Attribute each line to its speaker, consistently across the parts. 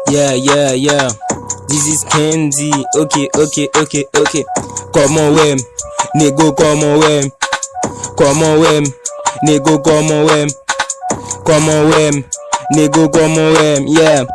Speaker 1: Yeah. This is Candy. Okay. Come on, wem. Nego, come on, wem. Come on, wem. Nego, come on, wem. Come on, wem. Nego, come on, wem. Yeah.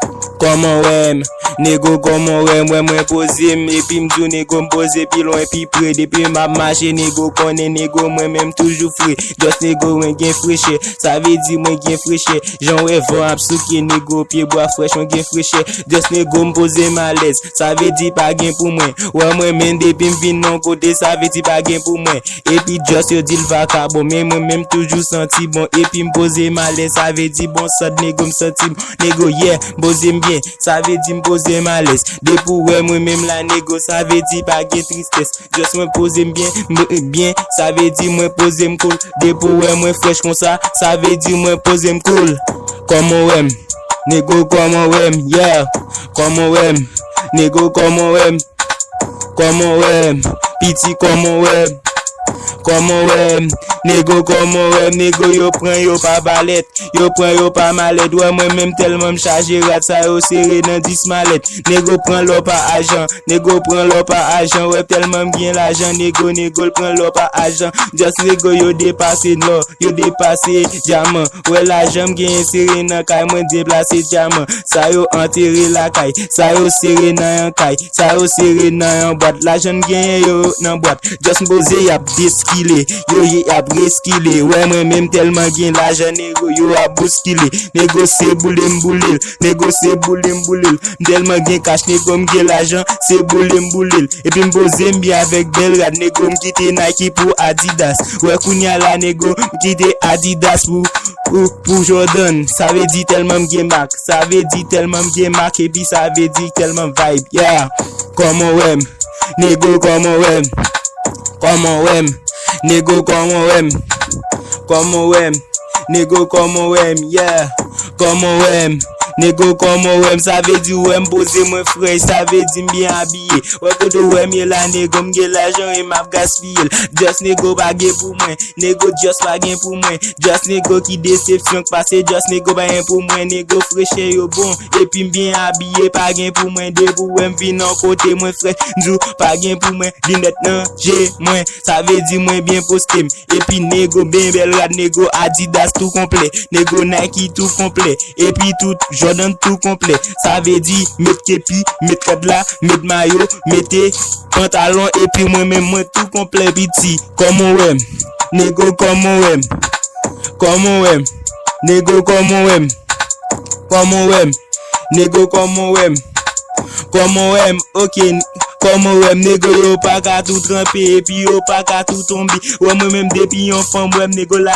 Speaker 1: Come on, wem. Nego, come on, wem. Mwen pose m, epi mdou nego m'pose pi loin pi près. Depuis m'a marché nego konnen nego mwen même toujours frais. Just nego mwen gen freche. Ça veut dire mwen gen freche. J'en wè vent ap souke nego pied bois fraîche mwen gen freche. Just nego m'pose malaise. Ça veut dire pas gen pour mwen. Ouais mwen men depuis m'vin non côté ça veut dire pas gen pour mwen. Et puis just yo dit l'vaka bon mais moi même toujours senti bon. Et puis m'pose malaise. Ça veut dire bon ça nego m'senti bon. Nego yeah m'pose m'bien. Ça veut dire m'pose malaise. De pour ouais moi même la nego ça veut dire pas gen tristesse. Just moi pose bien. Ça veut dire moi pose m'cool. De pour ouais moi fraîche comme ça veut dire moi pose m'cool. Comment ouais nego comment ouais yeah. Comment ouais nego comment ouais. Comment ouais piti comment ouais. Comment ouais nego comment ouais nego yo prend yo pas balette yo prend yo pas malette ouais moi même tellement m'charger rat ça yo serré dans 10 malette nego prend l'eau pas argent nego prend l'eau pas argent ouais tellement bien l'argent nego prend l'eau pas argent just nego yo dépassé l'eau yo dépassé diamant ouais l'argent m'gain serré dans caille moi déplacer diamant ça yo enterré la caille ça yo serré dans un caille ça yo serré dans un boîte l'argent gain yo dans boîte just m'poser y a deskilé yo y a breskilé ouais moi même tellement gain l'argent nego yo a bousquilé nego c'est boulil nego c'est boulil tellement gain cash nego m'gain l'argent c'est boulil et puis m'poser bien avec belle rad nego m'quitter Nike pour Adidas ouais kounya la nego m'quitter Adidas pour Jordan ça veut dire tellement m'gain marque ça veut dire tellement m'gain marque et puis ça veut dire tellement vibe yeah comment ouais nego comment ouais comment ouais nego comment ouais comment ouais nego comment ouais yeah comment ouais nego comment ouais ça veut dire ouais m'poser moi frais ça veut dire bien habillé ouais koto ouais mi la nego m'gè l'argent et m'a gaspillé just nego pas gain pour moi nego just pas gain pour moi just nego qui déception passé just nego pas gain pour moi nego fraîche yo bon et puis bien habillé pas gain pour moi de pour ouais m'vin en côté moi frais jou pas gain pour moi dinette nan j'ai moi ça veut dire moi bien posté et puis nego bien belle rad nego Adidas tout complet nego Nike tout complet et puis tout Jordan tout complet ça veut dire mettre képi mettre cadla mettre maillot mettez pantalon et puis moi même moi tout complet petit comment ouais nego comment ouais nego comment ouais nego comment ouais ok comment ouais nego yo pas qu'à tout tremper et puis yo pas qu'à tout tomber ouais moi même depuis enfant moi nego la